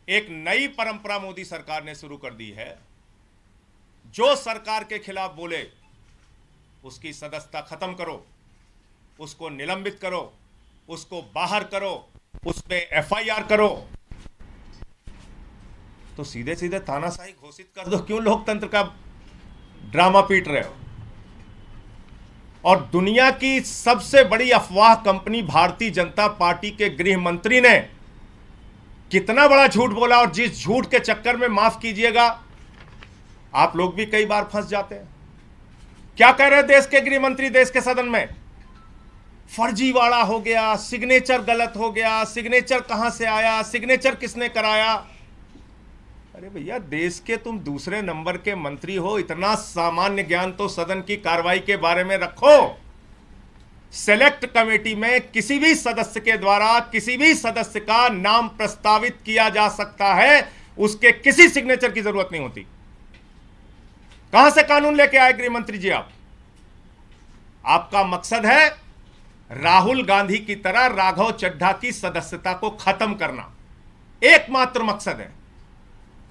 एक नई परंपरा मोदी सरकार ने शुरू कर दी है। जो सरकार के खिलाफ बोले उसकी सदस्यता खत्म करो, उसको निलंबित करो, उसको बाहर करो, उस पे एफआईआर करो। तो सीधे सीधे तानाशाही घोषित कर दो। क्यों लोकतंत्र का ड्रामा पीट रहे हो? और दुनिया की सबसे बड़ी अफवाह कंपनी भारतीय जनता पार्टी के गृह मंत्री ने कितना बड़ा झूठ बोला, और जिस झूठ के चक्कर में, माफ कीजिएगा, आप लोग भी कई बार फंस जाते हैं। क्या कह रहे हैं देश के गृह मंत्री देश के सदन में? फर्जीवाड़ा हो गया, सिग्नेचर गलत हो गया, सिग्नेचर कहां से आया, सिग्नेचर किसने कराया। अरे भैया, देश के तुम दूसरे नंबर के मंत्री हो, इतना सामान्य ज्ञान तो सदन की कार्रवाई के बारे में रखो। सेलेक्ट कमेटी में किसी भी सदस्य के द्वारा किसी भी सदस्य का नाम प्रस्तावित किया जा सकता है, उसके किसी सिग्नेचर की जरूरत नहीं होती। कहां से कानून लेके आए गृह मंत्री जी आप? आपका मकसद है राहुल गांधी की तरह राघव चड्ढा की सदस्यता को खत्म करना, एकमात्र मकसद है।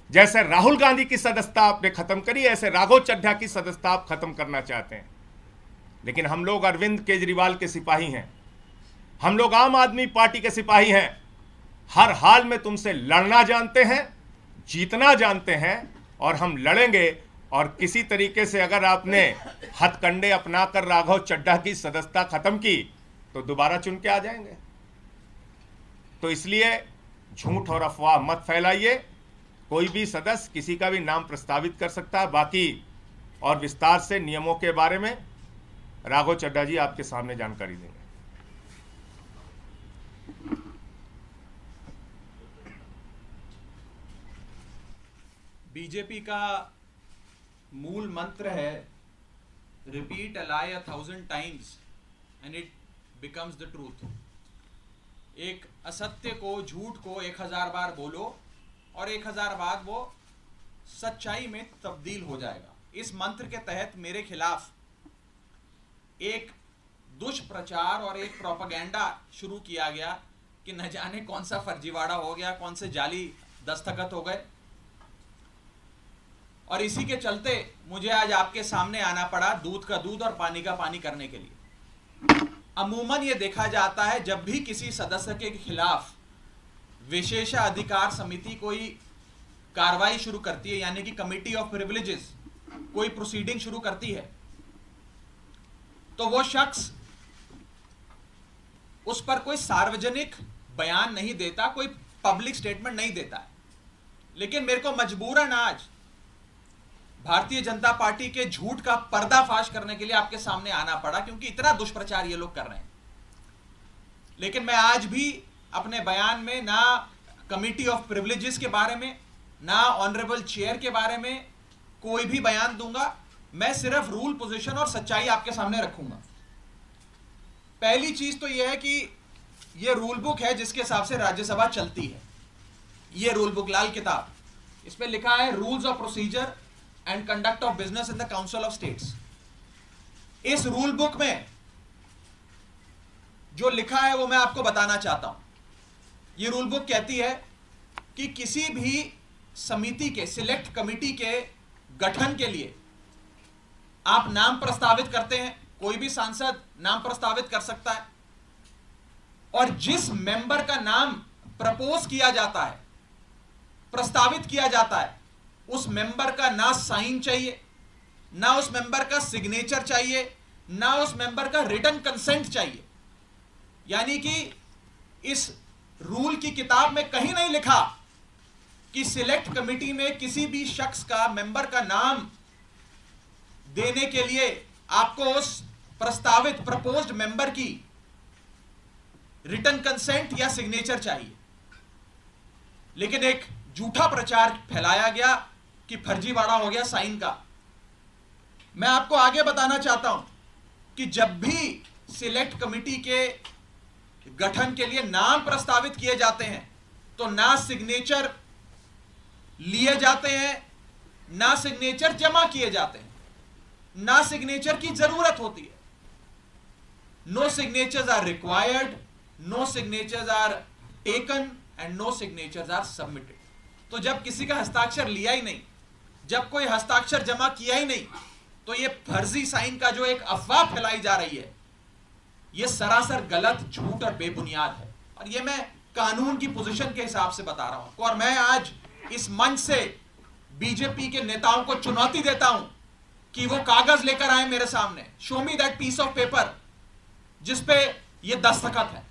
जैसे राहुल गांधी की सदस्यता आपने खत्म करी, ऐसे राघव चड्ढा की सदस्यता आप खत्म करना चाहते हैं। लेकिन हम लोग अरविंद केजरीवाल के सिपाही हैं, हम लोग आम आदमी पार्टी के सिपाही हैं। हर हाल में तुमसे लड़ना जानते हैं, जीतना जानते हैं, और हम लड़ेंगे। और किसी तरीके से अगर आपने हथकंडे अपनाकर राघव चड्ढा की सदस्यता खत्म की तो दोबारा चुन के आ जाएंगे। तो इसलिए झूठ और अफवाह मत फैलाइए। कोई भी सदस्य किसी का भी नाम प्रस्तावित कर सकता है। बाकी और विस्तार से नियमों के बारे में राघव चड्ढा जी आपके सामने जानकारी देंगे। बीजेपी का मूल मंत्र है, repeat a lie 1000 times and it becomes the truth. एक असत्य को, झूठ को 1000 बार बोलो और 1000 बाद वो सच्चाई में तब्दील हो जाएगा। इस मंत्र के तहत मेरे खिलाफ एक दुष्प्रचार और एक प्रोपेगेंडा शुरू किया गया कि न जाने कौन सा फर्जीवाड़ा हो गया, कौन से जाली दस्तखत हो गए, और इसी के चलते मुझे आज आपके सामने आना पड़ा दूध का दूध और पानी का पानी करने के लिए। अमूमन ये देखा जाता है जब भी किसी सदस्य के खिलाफ विशेषाधिकार समिति कोई कार्रवाई शुरू करती है, यानी कि कमिटी ऑफ प्रिविलेजेस कोई प्रोसीडिंग शुरू करती है, तो वो शख्स उस पर कोई सार्वजनिक बयान नहीं देता, कोई पब्लिक स्टेटमेंट नहीं देता है। लेकिन मेरे को मजबूरन आज भारतीय जनता पार्टी के झूठ का पर्दाफाश करने के लिए आपके सामने आना पड़ा, क्योंकि इतना दुष्प्रचार ये लोग कर रहे हैं। लेकिन मैं आज भी अपने बयान में ना कमिटी ऑफ प्रिविलेजेस के बारे में, ना ऑनरेबल चेयर के बारे में कोई भी बयान दूंगा। मैं सिर्फ रूल, पोजीशन और सच्चाई आपके सामने रखूंगा। पहली चीज तो यह है कि यह रूल बुक है जिसके हिसाब से राज्यसभा चलती है। यह रूल बुक, लाल किताब, इस पे लिखा है rules of procedure and conduct of business in the council of states. इस रूल बुक में जो लिखा है वो मैं आपको बताना चाहता हूं। यह रूल बुक कहती है कि किसी भी समिति के, सिलेक्ट कमिटी के गठन के लिए आप नाम प्रस्तावित करते हैं, कोई भी सांसद नाम प्रस्तावित कर सकता है, और जिस मेंबर का नाम प्रपोज किया जाता है, प्रस्तावित किया जाता है, उस मेंबर का ना साइन चाहिए, ना उस मेंबर का सिग्नेचर चाहिए, ना उस मेंबर का रिटन कंसेंट चाहिए। यानी कि इस रूल की किताब में कहीं नहीं लिखा कि सिलेक्ट कमिटी में किसी भी शख्स का, मेंबर का नाम देने के लिए आपको उस प्रस्तावित, प्रपोज्ड मेंबर की रिटन कंसेंट या सिग्नेचर चाहिए। लेकिन एक झूठा प्रचार फैलाया गया कि फर्जीवाड़ा हो गया साइन का। मैं आपको आगे बताना चाहता हूं कि जब भी सिलेक्ट कमिटी के गठन के लिए नाम प्रस्तावित किए जाते हैं तो ना सिग्नेचर लिए जाते हैं, ना सिग्नेचर जमा किए जाते हैं, ना सिग्नेचर की जरूरत होती है। No signatures are required, no signatures are taken and no signatures are submitted. तो जब किसी का हस्ताक्षर लिया ही नहीं, जब कोई हस्ताक्षर जमा किया ही नहीं, तो ये फर्जी साइन का जो एक अफवाह फैलाई जा रही है, ये सरासर गलत, झूठ और बेबुनियाद है। और ये मैं कानून की पोजीशन के हिसाब से बता रहा हूं। और मैं आज इस मंच से बीजेपी के नेताओं को चुनौती देता हूं कि वो कागज लेकर आए मेरे सामने, show me that piece of paper जिसपे ये दस्तखत है।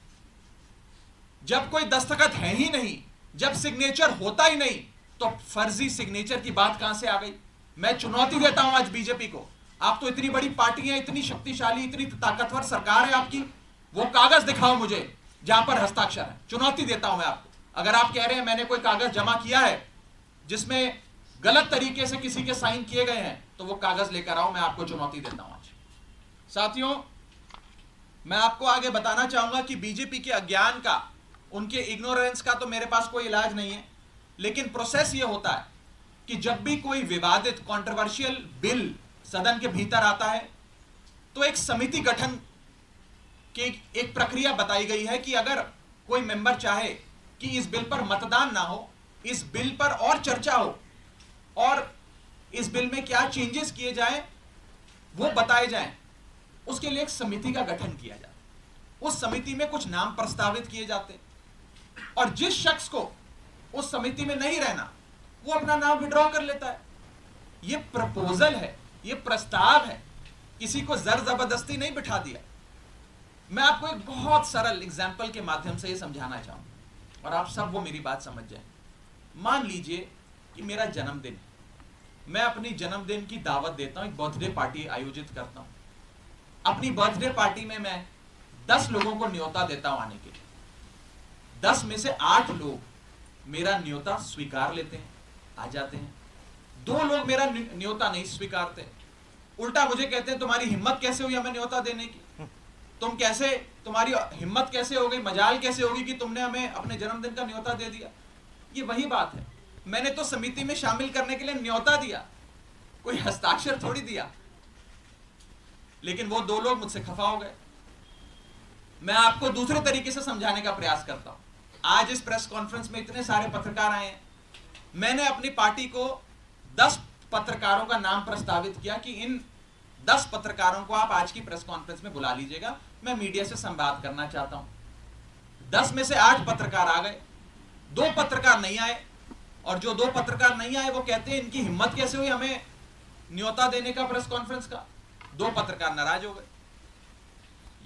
जब कोई दस्तखत है ही नहीं, जब सिग्नेचर होता ही नहीं, तो फर्जी सिग्नेचर की बात कहां से आ गई? मैं चुनौती देता हूं आज बीजेपी को, आप तो इतनी बड़ी पार्टी है, इतनी शक्तिशाली, इतनी ताकतवर सरकार है आपकी, वो कागज दिखाओ मुझे जहां पर हस्ताक्षर है। चुनौती देता हूं मैं आपको। अगर आप कह रहे हैं मैंने कोई कागज जमा किया है जिसमें गलत तरीके से किसी के साइन किए गए हैं, तो वो कागज लेकर आओ, मैं आपको चुनौती देता हूं आज। साथियों, मैं आपको आगे बताना चाहूंगा कि बीजेपी के अज्ञान का, उनके इग्नोरेंस का तो मेरे पास कोई इलाज नहीं है, लेकिन प्रोसेस ये होता है कि जब भी कोई विवादित कंट्रोवर्शियल बिल सदन के भीतर आता है, तो एक समिति गठन की एक प्रक्रिया बताई गई है कि अगर कोई मेंबर चाहे कि इस बिल पर मतदान ना हो, इस बिल पर और चर्चा हो और इस बिल में क्या चेंजेस किए जाएं वो बताए जाएं, उसके लिए एक समिति का गठन किया जाए। उस समिति में कुछ नाम प्रस्तावित किए जाते, और जिस शख्स को उस समिति में नहीं रहना, वो अपना नाम विड्रॉ कर लेता है। ये प्रपोजल है, ये प्रस्ताव है, किसी को जर जबरदस्ती नहीं बिठा दिया। मैं आपको एक बहुत सरल एग्जाम्पल के माध्यम से ये समझाना चाहूंगा और आप सब वो मेरी बात समझ जाएं। मान लीजिए कि मेरा जन्मदिन है, मैं अपनी जन्मदिन की दावत देता हूं, एक बर्थडे पार्टी आयोजित करता हूं। अपनी बर्थडे पार्टी में मैं 10 लोगों को न्योता देता हूं आने के लिए। 10 में से 8 लोग मेरा न्योता स्वीकार लेते हैं, आ जाते हैं। 2 लोग मेरा न्योता नहीं स्वीकारते, उल्टा मुझे कहते हैं तुम्हारी हिम्मत कैसे हुई हमें न्योता देने की, तुम्हारी हिम्मत कैसे हो गई, मजाल कैसे होगी कि तुमने हमें अपने जन्मदिन का न्योता दे दिया। ये वही बात है, मैंने तो समिति में शामिल करने के लिए न्योता दिया, कोई हस्ताक्षर थोड़ी दिया। लेकिन वो 2 लोग मुझसे खफा हो गए। मैं आपको दूसरे तरीके से समझाने का प्रयास करता हूं। आज इस प्रेस कॉन्फ्रेंस में इतने सारे पत्रकार आए हैं, मैंने अपनी पार्टी को 10 पत्रकारों का नाम प्रस्तावित किया कि इन 10 पत्रकारों को आप आज की प्रेस कॉन्फ्रेंस में बुला लीजिएगा, मैं मीडिया से संवाद करना चाहता हूं। 10 में से 8 पत्रकार आ गए, 2 पत्रकार नहीं आए, और जो 2 पत्रकार नहीं आए वो कहते हैं इनकी हिम्मत कैसे हुई हमें न्योता देने का प्रेस कॉन्फ्रेंस का। 2 पत्रकार नाराज हो गए।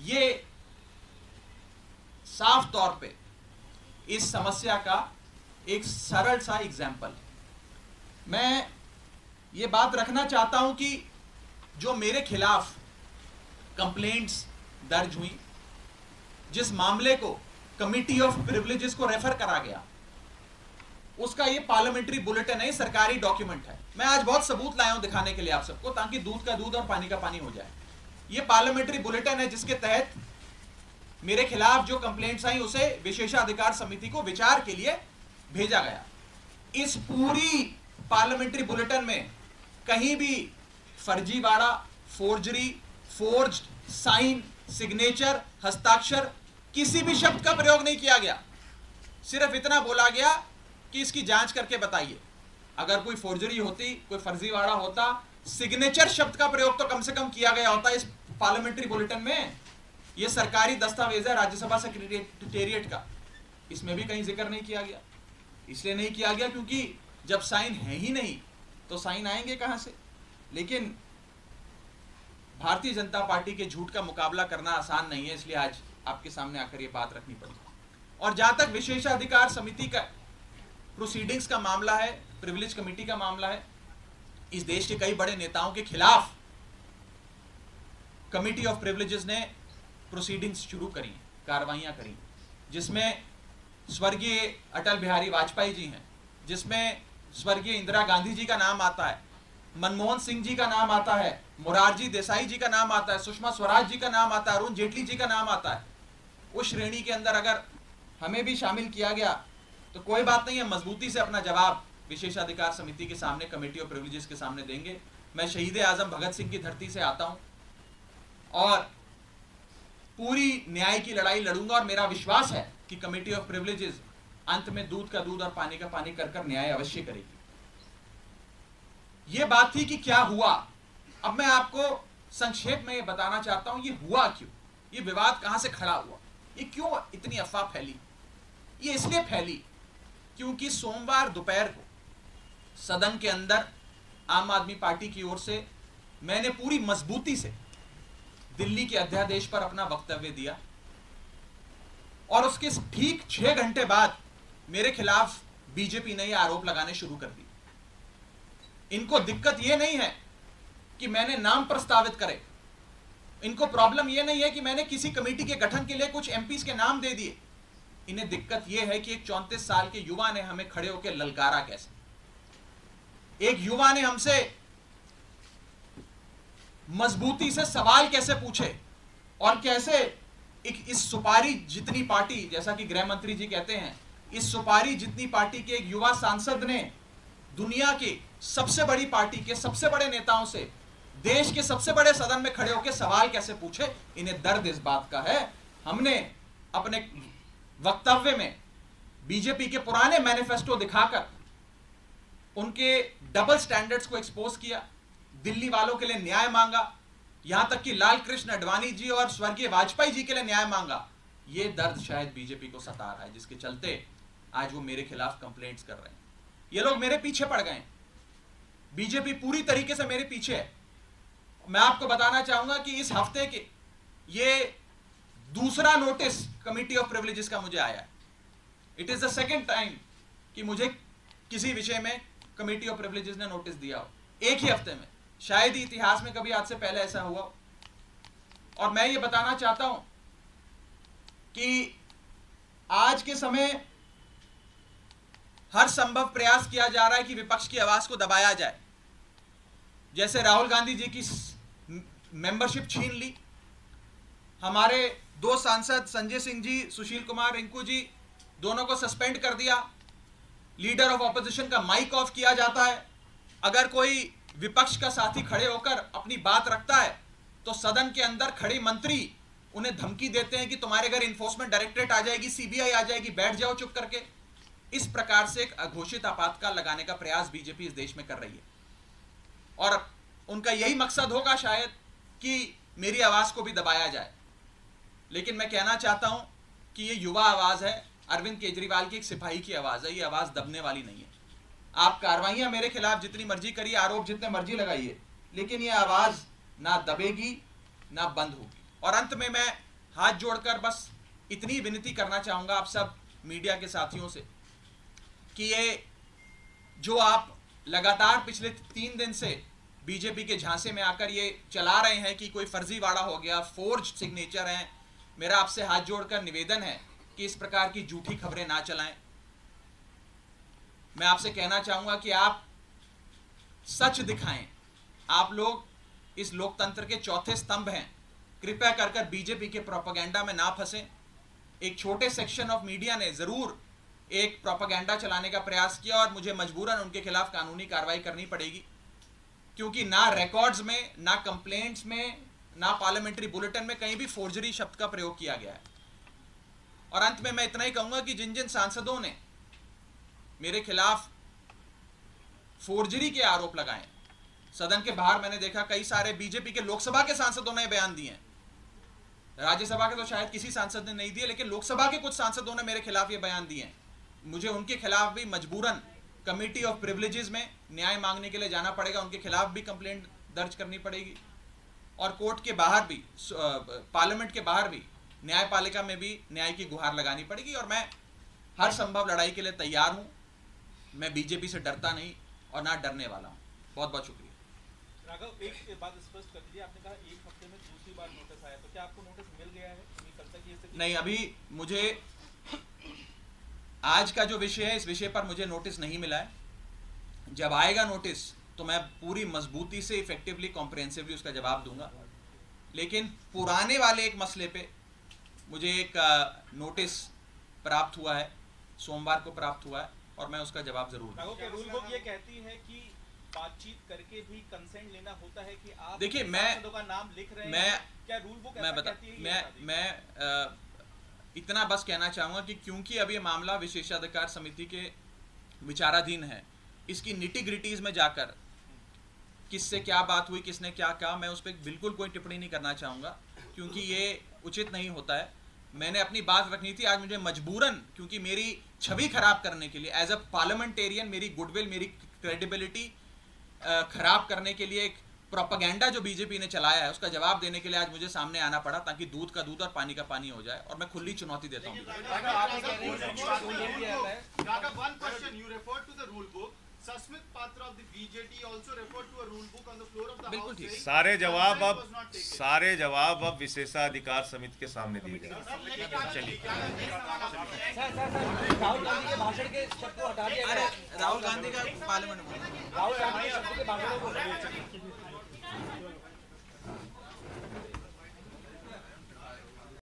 ये साफ तौर पे इस समस्या का एक सरल सा एग्जाम्पल है। मैं ये बात रखना चाहता हूं कि जो मेरे खिलाफ कंप्लेंट्स दर्ज हुई, जिस मामले को कमिटी ऑफ प्रिविलेजेस को रेफर करा गया, उसका ये पार्लियामेंट्री बुलेटिन है, सरकारी डॉक्यूमेंट है। मैं आज बहुत सबूत लाया हूं दिखाने के लिए आप सबको, ताकि दूध का दूध और पानी का पानी हो जाए। ये पार्लियामेंट्री बुलेटिन है जिसके तहत मेरे खिलाफ जो कंप्लेंट्स आई उसे विशेषाधिकार समिति को विचार के लिए भेजा गया। इस पूरी पार्लियामेंट्री बुलेटिन में कहीं भी फर्जीवाड़ा, फोर्जरी, फोर्ज्ड साइन, सिग्नेचर, हस्ताक्षर, किसी भी शब्द का प्रयोग नहीं किया गया। सिर्फ इतना बोला गया कि इसकी जांच करके बताइए। अगर कोई फोर्जरी होती, कोई फर्जीवाड़ा होता, सिग्नेचर शब्द का प्रयोग तो कम से कम किया गया होता इस पार्लियामेंट्री बुलेटिन में। यह सरकारी दस्तावेज है राज्यसभा सेक्रेटेरिएट का, इसमें भी कहीं जिक्र नहीं किया गया। इसलिए नहीं किया गया क्योंकि जब साइन है ही नहीं तो साइन आएंगे कहां से। लेकिन भारतीय जनता पार्टी के झूठ का मुकाबला करना आसान नहीं है, इसलिए आज आपके सामने आकर ये बात रखनी पड़ी। और जहां तक विशेषाधिकार समिति का प्रोसीडिंग्स का मामला है, प्रिविलेज कमेटी का मामला है, इस देश के कई बड़े नेताओं के खिलाफ कमिटी ऑफ प्रिविलेजेस ने प्रोसीडिंग्स शुरू करी, कार्रवाइयां करी, जिसमें स्वर्गीय अटल बिहारी वाजपेयी जी हैं, जिसमें स्वर्गीय इंदिरा गांधी जी का नाम आता है, मनमोहन सिंह जी का नाम आता है, मोरारजी देसाई जी का नाम आता है, सुषमा स्वराज जी का नाम आता है, अरुण जेटली जी का नाम आता है। उस श्रेणी के अंदर अगर हमें भी शामिल किया गया तो कोई बात नहीं है, मजबूती से अपना जवाब विशेषाधिकार समिति के सामने, कमेटी ऑफ प्रिविलेजेस के सामने देंगे। मैं शहीद आजम भगत सिंह की धरती से आता हूं और पूरी न्याय की लड़ाई लड़ूंगा, और मेरा विश्वास है कि कमेटी ऑफ प्रिविलेजेस अंत में दूध का दूध और पानी का पानी कर कर न्याय अवश्य करेगी। यह बात थी कि क्या हुआ। अब मैं आपको संक्षेप में यह बताना चाहता हूं, यह हुआ क्यों, यह विवाद कहां से खड़ा हुआ, ये क्यों इतनी अफवाह फैली। ये इसलिए फैली क्योंकि सोमवार दोपहर को सदन के अंदर आम आदमी पार्टी की ओर से मैंने पूरी मजबूती से दिल्ली के अध्यादेश पर अपना वक्तव्य दिया और उसके ठीक 6 घंटे बाद मेरे खिलाफ बीजेपी ने यह आरोप लगाने शुरू कर दिए। इनको दिक्कत यह नहीं है कि मैंने नाम प्रस्तावित करे, इनको प्रॉब्लम यह नहीं है कि मैंने किसी कमेटी के गठन के लिए कुछ एमपीज के नाम दे दिए। इन्हें दिक्कत यह है कि एक 34 साल के युवा ने हमें खड़े होकर ललकारा कैसे, एक युवा ने हमसे मजबूती से सवाल कैसे पूछे और कैसे इस सुपारी जितनी पार्टी, जैसा कि गृह मंत्री जी कहते हैं, इस सुपारी जितनी पार्टी के एक युवा सांसद ने दुनिया की सबसे बड़ी पार्टी के सबसे बड़े नेताओं से देश के सबसे बड़े सदन में खड़े होकर सवाल कैसे पूछे। इन्हें दर्द इस बात का है। हमने अपने वक्तव्य में बीजेपी के पुराने मैनिफेस्टो दिखाकर उनके डबल स्टैंडर्ड्स को एक्सपोज किया, दिल्ली वालों के लिए न्याय मांगा, यहां तक कि लाल कृष्ण आडवाणी जी और स्वर्गीय वाजपेयी जी के लिए न्याय मांगा। यह दर्द शायद बीजेपी को सता रहा है, जिसके चलते आज वो मेरे खिलाफ कंप्लेंट्स कर रहे हैं। ये लोग मेरे पीछे पड़ गए, बीजेपी पूरी तरीके से मेरे पीछे है। मैं आपको बताना चाहूंगा कि इस हफ्ते के ये दूसरा नोटिस कमिटी ऑफ प्रिविलेजेस का मुझे आया है। It is the second time कि मुझे किसी विषय में कमिटी ऑफ प्रिविलेजेस ने नोटिस दिया हो एक ही हफ्ते में। शायद ही इतिहास में कभी आज से पहले ऐसा हुआ हो। और मैं ये बताना चाहता हूं कि आज के समय हर संभव प्रयास किया जा रहा है कि विपक्ष की आवाज को दबाया जाए। जैसे राहुल गांधी जी की मेंबरशिप छीन ली, हमारे 2 सांसद संजय सिंह जी, सुशील कुमार रिंकू जी, दोनों को सस्पेंड कर दिया, लीडर ऑफ ऑपोजिशन का माइक ऑफ किया जाता है। अगर कोई विपक्ष का साथी खड़े होकर अपनी बात रखता है तो सदन के अंदर खड़े मंत्री उन्हें धमकी देते हैं कि तुम्हारे घर इन्फोर्समेंट डायरेक्टरेट आ जाएगी, सीबीआई आ जाएगी, बैठ जाओ चुप करके। इस प्रकार से एक अघोषित आपातकाल लगाने का प्रयास बीजेपी इस देश में कर रही है और उनका यही मकसद होगा शायद कि मेरी आवाज को भी दबाया जाए। लेकिन मैं कहना चाहता हूं कि ये युवा आवाज है, अरविंद केजरीवाल की एक सिपाही की आवाज है, ये आवाज दबने वाली नहीं है। आप कार्रवाइयां मेरे खिलाफ जितनी मर्जी करिए, आरोप जितने मर्जी लगाइए, लेकिन ये आवाज ना दबेगी ना बंद होगी। और अंत में मैं हाथ जोड़कर बस इतनी विनती करना चाहूंगा आप सब मीडिया के साथियों से कि ये जो आप लगातार पिछले 3 दिन से बीजेपी के झांसे में आकर ये चला रहे हैं कि कोई फर्जीवाड़ा हो गया, फोर्ज सिग्नेचर हैं, मेरा आपसे हाथ जोड़कर निवेदन है कि इस प्रकार की झूठी खबरें ना चलाएं। मैं आपसे कहना चाहूंगा कि आप सच दिखाएं। आप लोग इस लोकतंत्र के चौथे स्तंभ हैं, कृपया कर बीजेपी के प्रोपेगेंडा में ना फंसें। एक छोटे सेक्शन ऑफ मीडिया ने जरूर एक प्रोपेगेंडा चलाने का प्रयास किया और मुझे मजबूरन उनके खिलाफ कानूनी कार्रवाई करनी पड़ेगी, क्योंकि ना रिकॉर्ड्स में, ना कंप्लेंट्स में, ना पार्लियामेंट्री बुलेटिन में कहीं भी फोर्जरी शब्द का प्रयोग किया गया है। और अंत में मैं इतना ही कहूंगा कि जिन जिन सांसदों ने मेरे खिलाफ फोर्जरी के आरोप लगाए, सदन के बाहर मैंने देखा कई सारे बीजेपी के लोकसभा के सांसदों ने बयान दिए हैं। राज्यसभा के तो शायद किसी सांसद ने नहीं दिए, लेकिन लोकसभा के कुछ सांसदों ने मेरे खिलाफ ये बयान दिए हैं। मुझे उनके खिलाफ भी मजबूरन कमिटी ऑफ प्रिविलेजेस में न्याय मांगने के लिए जाना पड़ेगा, उनके खिलाफ भी कंप्लेंट दर्ज करनी पड़ेगी और कोर्ट के बाहर भी, पार्लियामेंट के बाहर भी, न्यायपालिका में भी न्याय की गुहार लगानी पड़ेगी। और मैं हर संभव लड़ाई के लिए तैयार हूं। मैं बीजेपी से डरता नहीं और ना डरने वाला हूं। बहुत बहुत शुक्रिया। राघव, एक बात स्पष्ट कर दीजिए, आपने कहा एक हफ्ते में दूसरी बार नोटिस आया, तो क्या आपको नोटिस मिल गया है? नहीं, अभी मुझे आज का जो विषय है इस विषय पर मुझे नोटिस नहीं मिला है। जब आएगा नोटिस तो मैं पूरी मजबूती से इफेक्टिवली कॉम्प्रिहेंसिवली उसका जवाब दूंगा। लेकिन पुराने वाले एक मसले पे मुझे एक नोटिस प्राप्त हुआ है, सोमवार को प्राप्त हुआ है और मैं उसका जवाब जरूर दूंगा। रूल बुक ये कहती है कि बातचीत करके भी कंसेंट लेना होता है कि आप देखिए, सांसदों का नाम लिख रहे हैं, क्या रूल बुक ऐसा कहती है? इतना बस कहना चाहूँगा कि क्योंकि अब ये मामला विशेषाधिकार समिति के विचाराधीन है, इसकी निटी ग्रिटीज़ में जाकर किससे क्या बात हुई, किसने क्या कहा, मैं उस पर बिल्कुल कोई टिप्पणी नहीं करना चाहूँगा, क्योंकि ये उचित नहीं होता है। मैंने अपनी बात रखनी थी, आज मुझे मजबूरन, क्योंकि मेरी छवि खराब करने के लिए एज अ पार्लियामेंटेरियन, मेरी गुडविल, मेरी क्रेडिबिलिटी खराब करने के लिए एक प्रोपेगेंडा जो बीजेपी ने चलाया है, उसका जवाब देने के लिए आज मुझे सामने आना पड़ा, ताकि दूध का दूध और पानी का पानी हो जाए। और मैं खुली चुनौती देता हूँ। Susmit Patra of the BJT also referred to a rule book on the floor of the बिल्कुल House. ठीक। सारे जवाब अब विशेषाधिकार समिति के सामने दिए गए। राहुल गांधी के भाषण के शब्द को हटा दिया गया। राहुल गांधी का पार्लियामेंट में राहुल गांधी के शब्द के भाषण को